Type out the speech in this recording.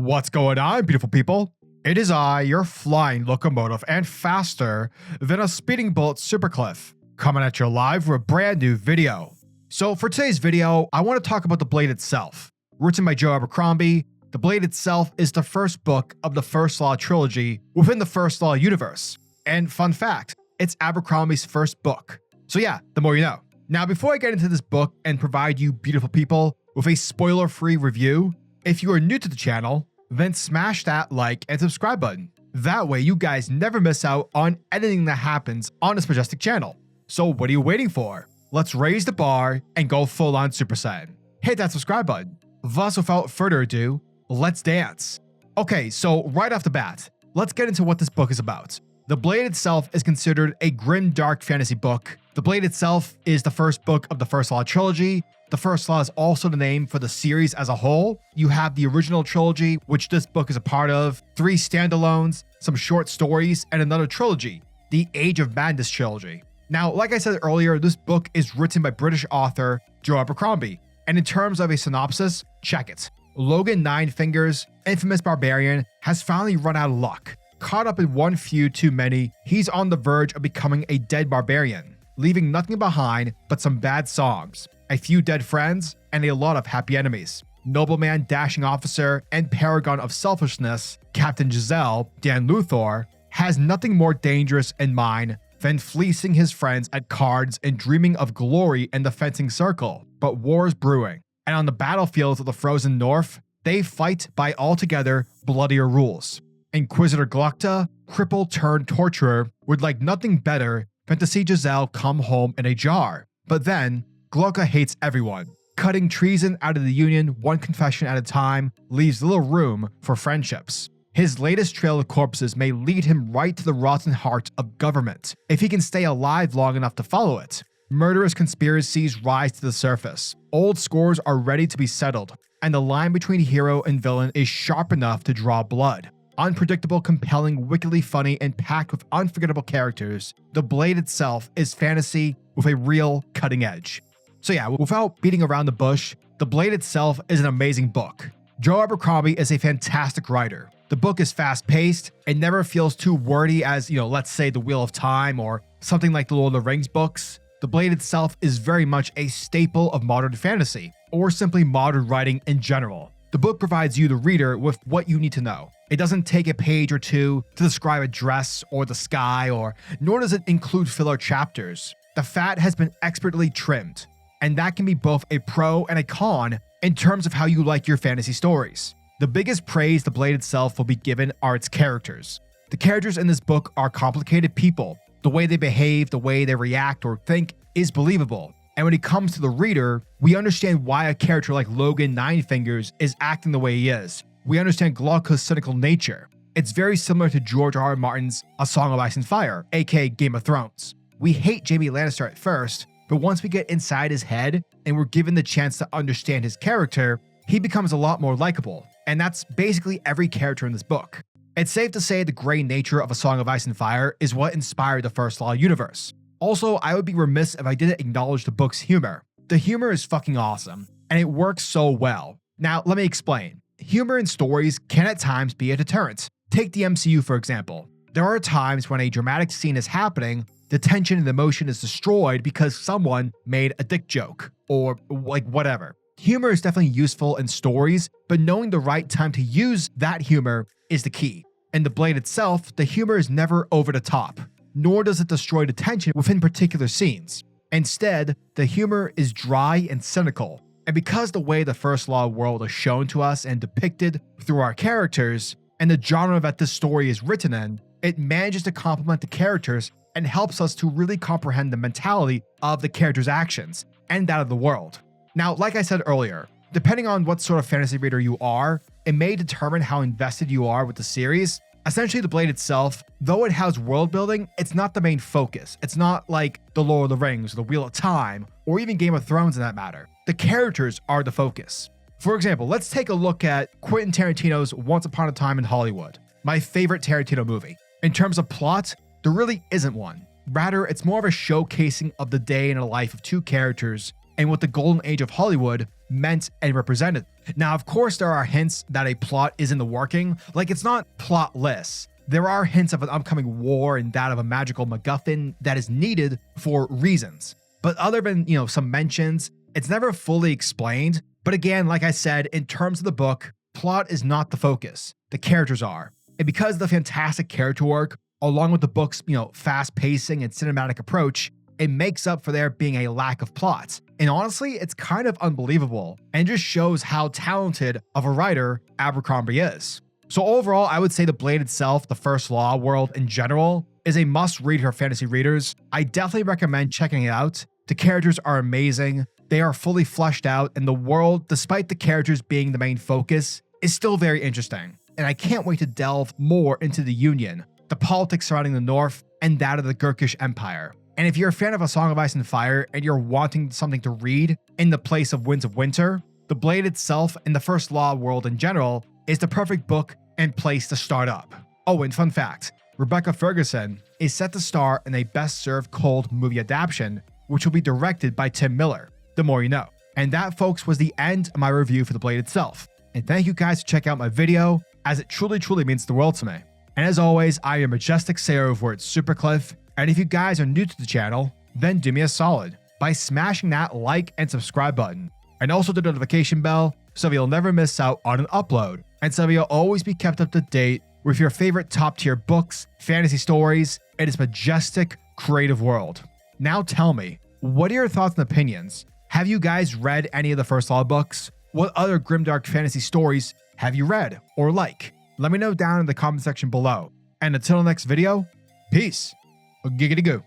What's going on, beautiful people? It is I, your flying locomotive and faster than a speeding bullet SuperCliff, coming at you live with a brand new video. So for today's video, I want to talk about The Blade itself. Written by Joe Abercrombie, The Blade itself is the first book of the FirstLaw trilogy within the FirstLaw universe. And fun fact, it's Abercrombie's first book. So yeah, the more you know. Now before I get into this book and provide you beautiful people with a spoiler-free review, if you are new to the channel, then smash that like and subscribe button. That way you guys never miss out on anything that happens on this majestic channel. So what are you waiting for? Let's raise the bar and go full on Super Saiyan. Hit that subscribe button. Thus, without further ado, let's dance. Okay, so right off the bat, let's get into what this book is about. The Blade itself is considered a grimdark fantasy book. The Blade itself is the first book of the FirstLaw trilogy. The FirstLaw is also the name for the series as a whole. You have the original trilogy, which this book is a part of, 3 standalones, some short stories, and another trilogy, the Age of Madness trilogy. Now, like I said earlier, this book is written by British author Joe Abercrombie, and in terms of a synopsis, check it. Logan Ninefingers, infamous barbarian, has finally run out of luck. Caught up in one feud too many, he's on the verge of becoming a dead barbarian, leaving nothing behind but some bad songs, a few dead friends, and a lot of happy enemies. Nobleman, dashing officer, and paragon of selfishness, Captain Giselle, Dan Luthor, has nothing more dangerous in mind than fleecing his friends at cards and dreaming of glory in the fencing circle. But war's brewing, and on the battlefields of the frozen north, they fight by altogether bloodier rules. Inquisitor Glokta, cripple turned torturer, would like nothing better than to see Giselle come home in a jar. But then, Glokta hates everyone. Cutting treason out of the Union one confession at a time leaves little room for friendships. His latest trail of corpses may lead him right to the rotten heart of government, if he can stay alive long enough to follow it. Murderous conspiracies rise to the surface. Old scores are ready to be settled, and the line between hero and villain is sharp enough to draw blood. Unpredictable, compelling, wickedly funny, and packed with unforgettable characters, The Blade itself is fantasy with a real cutting edge. So yeah, without beating around the bush, The Blade itself is an amazing book. Joe Abercrombie is a fantastic writer. The book is fast-paced, it never feels too wordy as, let's say The Wheel of Time or something like the Lord of the Rings books. The Blade itself is very much a staple of modern fantasy, or simply modern writing in general. The book provides you, the reader, with what you need to know. It doesn't take a page or two to describe a dress or the sky, nor does it include filler chapters. The fat has been expertly trimmed, and that can be both a pro and a con in terms of how you like your fantasy stories. The biggest praise The Blade itself will be given are its characters. The characters in this book are complicated people. The way they behave, the way they react or think is believable. And when it comes to the reader, we understand why a character like Logan Ninefingers is acting the way he is. We understand Glokta's cynical nature. It's very similar to George R.R. Martin's A Song of Ice and Fire, aka Game of Thrones. We hate Jaime Lannister at first, but once we get inside his head and we're given the chance to understand his character, he becomes a lot more likable. And that's basically every character in this book. It's safe to say the gray nature of A Song of Ice and Fire is what inspired the FirstLaw universe. Also, I would be remiss if I didn't acknowledge the book's humor. The humor is fucking awesome, and it works so well. Now, let me explain. Humor in stories can at times be a deterrent. Take the MCU for example. There are times when a dramatic scene is happening, the tension and emotion is destroyed because someone made a dick joke, or whatever. Humor is definitely useful in stories, but knowing the right time to use that humor is the key. In The Blade itself, the humor is never over the top, nor does it destroy the tension within particular scenes. Instead, the humor is dry and cynical. And because the way the FirstLaw world is shown to us and depicted through our characters, and the genre that this story is written in, it manages to complement the characters and helps us to really comprehend the mentality of the characters' actions and that of the world. Now, like I said earlier, depending on what sort of fantasy reader you are, it may determine how invested you are with the series. Essentially, The Blade itself, though it has world building, it's not the main focus. It's not like The Lord of the Rings, or The Wheel of Time, or even Game of Thrones in that matter. The characters are the focus. For example, let's take a look at Quentin Tarantino's Once Upon a Time in Hollywood, my favorite Tarantino movie. In terms of plot, there really isn't one. Rather, it's more of a showcasing of the day in the life of two characters and what the golden age of Hollywood meant and represented. Now, of course, there are hints that a plot is in the working, like it's not plotless. There are hints of an upcoming war and that of a magical MacGuffin that is needed for reasons. But other than, some mentions, it's never fully explained. But again, like I said, in terms of the book, plot is not the focus. The characters are. And because of the fantastic character work, along with the book's, fast pacing and cinematic approach, it makes up for there being a lack of plot. And honestly, it's kind of unbelievable and just shows how talented of a writer Abercrombie is. So overall, I would say the Blade itself, the FirstLaw world in general, is a must-read for fantasy readers. I definitely recommend checking it out. The characters are amazing, they are fully fleshed out, and the world, despite the characters being the main focus, is still very interesting. And I can't wait to delve more into the Union, the politics surrounding the North, and that of the Gurkish Empire. And if you're a fan of A Song of Ice and Fire and you're wanting something to read in the place of Winds of Winter, the Blade itself and the FirstLaw world in general is the perfect book and place to start up. Oh, and fun fact, Rebecca Ferguson is set to star in a Best Served Cold movie adaptation, which will be directed by Tim Miller. The more you know. And that, folks, was the end of my review for the Blade itself. And thank you guys for checking out my video, as it truly means the world to me. And as always, I am Majestic Sayer over at SuperCliff, and if you guys are new to the channel, then do me a solid by smashing that like and subscribe button, and also the notification bell so you'll never miss out on an upload, and so you'll always be kept up to date with your favorite top tier books, fantasy stories, and its majestic creative world. Now tell me, what are your thoughts and opinions? Have you guys read any of the FirstLaw books? What other Grimdark fantasy stories have you read or like? Let me know down in the comment section below. And until the next video, peace. Giggity goo.